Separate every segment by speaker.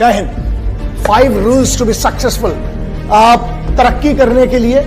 Speaker 1: जय हिंद। 5 rules to be successful. तरक्की करने के लिए,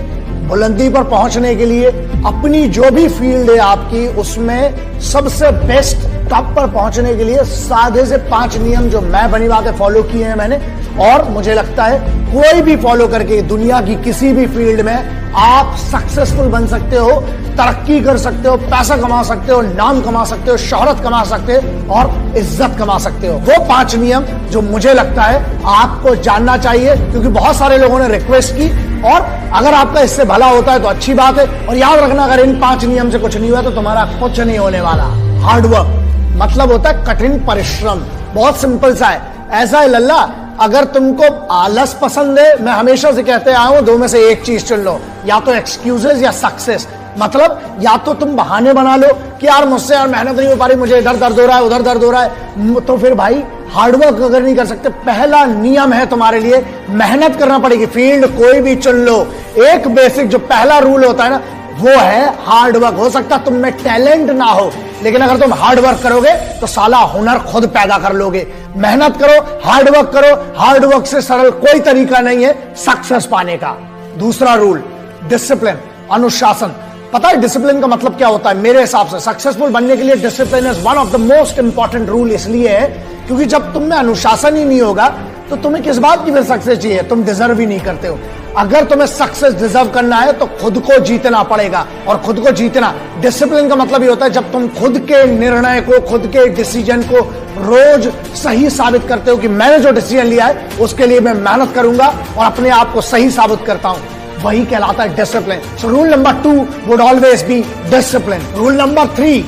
Speaker 1: बुलंदी पर पहुंचने के लिए, अपनी जो भी फील्ड है आपकी उसमें सबसे बेस्ट टॉप पर पहुंचने के लिए साधे से 5 नियम जो मैं बनी बातें फॉलो किए हैं मैंने, और मुझे लगता है कोई भी फॉलो करके दुनिया की किसी भी फील्ड में आप सक्सेसफुल बन सकते हो, तरक्की कर सकते हो, पैसा कमा सकते हो, नाम कमा सकते हो, शोहरत कमा सकते हो और इज्जत कमा सकते हो। वो 5 नियम जो मुझे लगता है आपको जानना चाहिए, क्योंकि बहुत सारे लोगों ने रिक्वेस्ट की, और अगर आपका इससे भला होता है तो अच्छी बात है। और याद रखना, अगर इन 5 नियम से कुछ नहीं हुआ तो तुम्हारा कुछ नहीं होने वाला। हार्डवर्क मतलब होता है कठिन परिश्रम। बहुत सिंपल सा है, ऐसा है लल्ला, अगर तुमको आलस पसंद है, मैं हमेशा से कहते आया हूं, 2 में से एक चीज चुन लो, या तो एक्सक्यूजेस या सक्सेस। मतलब या तो तुम बहाने बना लो कि यार मुझसे यार मेहनत नहीं हो पा रही, मुझे इधर दर्द हो रहा है, उधर दर्द हो रहा है, तो फिर भाई हार्डवर्क अगर नहीं कर सकते, पहला नियम है तुम्हारे लिए, मेहनत करना पड़ेगी। फील्ड कोई भी चुन लो, एक बेसिक जो पहला रूल होता है ना, वो है हार्डवर्क। हो सकता तुम में टैलेंट ना हो, लेकिन अगर तुम हार्डवर्क करोगे तो साला हुनर खुद पैदा कर लोगे। मेहनत करो, हार्डवर्क करो, हार्डवर्क से सरल कोई तरीका नहीं है सक्सेस पाने का। दूसरा रूल, डिसिप्लिन, अनुशासन। पता है डिसिप्लिन का मतलब क्या होता है? मेरे हिसाब से सक्सेसफुल बनने के लिए discipline is one of the most important rule. इसलिए है क्योंकि जब तुम में अनुशासन ही नहीं होगा तो तुम्हें किस बात की फिर सक्सेस चाहिए? तुम डिजर्व ही नहीं करते हो। अगर तुम्हें सक्सेस डिजर्व करना है तो खुद को जीतना पड़ेगा, और खुद को जीतना, डिसिप्लिन का मतलब ये होता है जब तुम खुद के निर्णय को, खुद के डिसीजन को रोज सही साबित करते हो कि मैंने जो डिसीजन लिया है उसके लिए मैं मेहनत करूंगा और अपने आप को सही साबित करता हूं, वही कहलाता है discipline. So rule number 2 would always be discipline. Rule number 3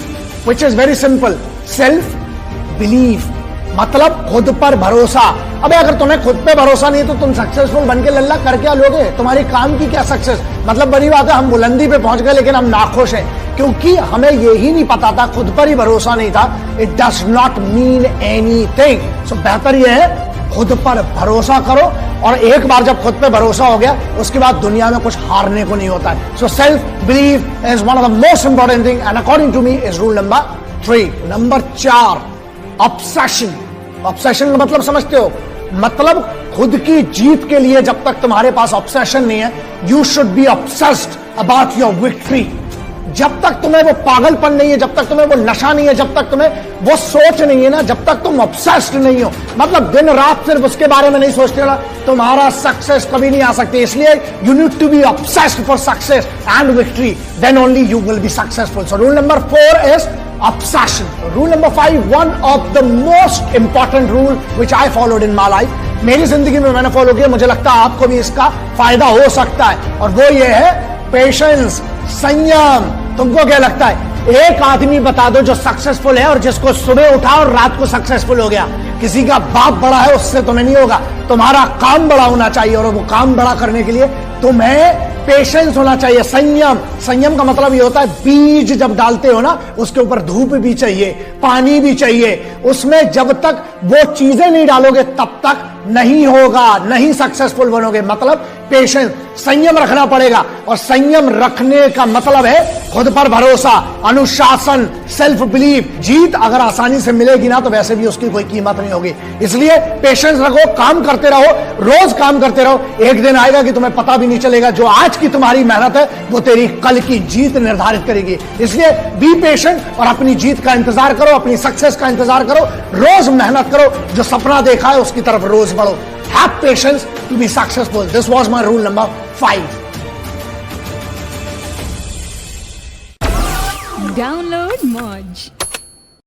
Speaker 1: which is very simple, self believe, मतलब खुद पर भरोसा। अबे अगर तुम्हें खुद पे भरोसा नहीं है तो तुम सक्सेसफुल बन के लल्ला कर क्या लोगे? तुम्हारी काम की क्या सक्सेस? मतलब बड़ी बात है, हम बुलंदी पे पहुंच गए लेकिन हम नाखुश हैं क्योंकि हमें यही नहीं पता था, खुद पर ही भरोसा नहीं था। It does not mean anything. So बेहतर यह है खुद पर भरोसा करो, और एक बार जब खुद पे भरोसा हो गया उसके बाद दुनिया में कुछ हारने को नहीं होता है। So self believe is one of the most important thing and according to me is rule number 3। Number 4, obsession. Obsession का मतलब समझते हो? मतलब खुद की जीत के लिए जब तक तुम्हारे पास ऑब्सेशन नहीं है, you should be obsessed about your victory. जब तक तुम्हें वो पागलपन नहीं है, जब तक तुम्हें वो नशा नहीं है, जब तक तुम्हें वो सोच नहीं है ना, जब तक तुम ऑब्सेस्ड नहीं हो, मतलब दिन रात सिर्फ उसके बारे में नहीं सोचते हो ना, तुम्हारा सक्सेस कभी नहीं आ सकती। इसलिए you need to be obsessed for success and victory, then only you will be successful. So rule number 4 is obsession. Rule number 5, one of the most important rule which I followed in my life. मेरी जिंदगी में मैंने follow किया, मुझे लगता है आपको भी इसका फायदा हो सकता है, और वो ये है पेशेंस, संयम। तुमको क्या लगता है? एक आदमी बता दो जो सक्सेसफुल है और जिसको सुबह उठा और रात को सक्सेसफुल हो गया। किसी का बाप बड़ा है उससे तुम्हें नहीं होगा, तुम्हारा काम बड़ा होना चाहिए, और वो काम बड़ा करने के लिए तुम्हें पेशेंस होना चाहिए, संयम। संयम का मतलब ये होता है बीज जब डालते हो ना, उसके ऊपर धूप भी चाहिए, पानी भी चाहिए, उसमें जब तक वो चीजें नहीं डालोगे तब तक नहीं होगा, नहीं सक्सेसफुल बनोगे। मतलब पेशेंस, संयम रखना पड़ेगा, और संयम रखने का मतलब है खुद पर भरोसा, अनुशासन, सेल्फ बिलीव। जीत अगर आसानी से मिलेगी ना तो वैसे भी उसकी कोई कीमत नहीं होगी। इसलिए पेशेंस रखो, काम करते रहो, रोज काम करते रहो। एक दिन आएगा कि तुम्हें पता भी नहीं चलेगा, जो आज की तुम्हारी मेहनत है वो तेरी कल की जीत निर्धारित करेगी। इसलिए बी पेशेंट और अपनी जीत का इंतजार करो, अपनी सक्सेस का इंतजार करो, रोज मेहनत करो, जो सपना देखा है उसकी तरफ रोज बढ़ो। Have patience to be successful. This was my rule number 5.
Speaker 2: Download Moj.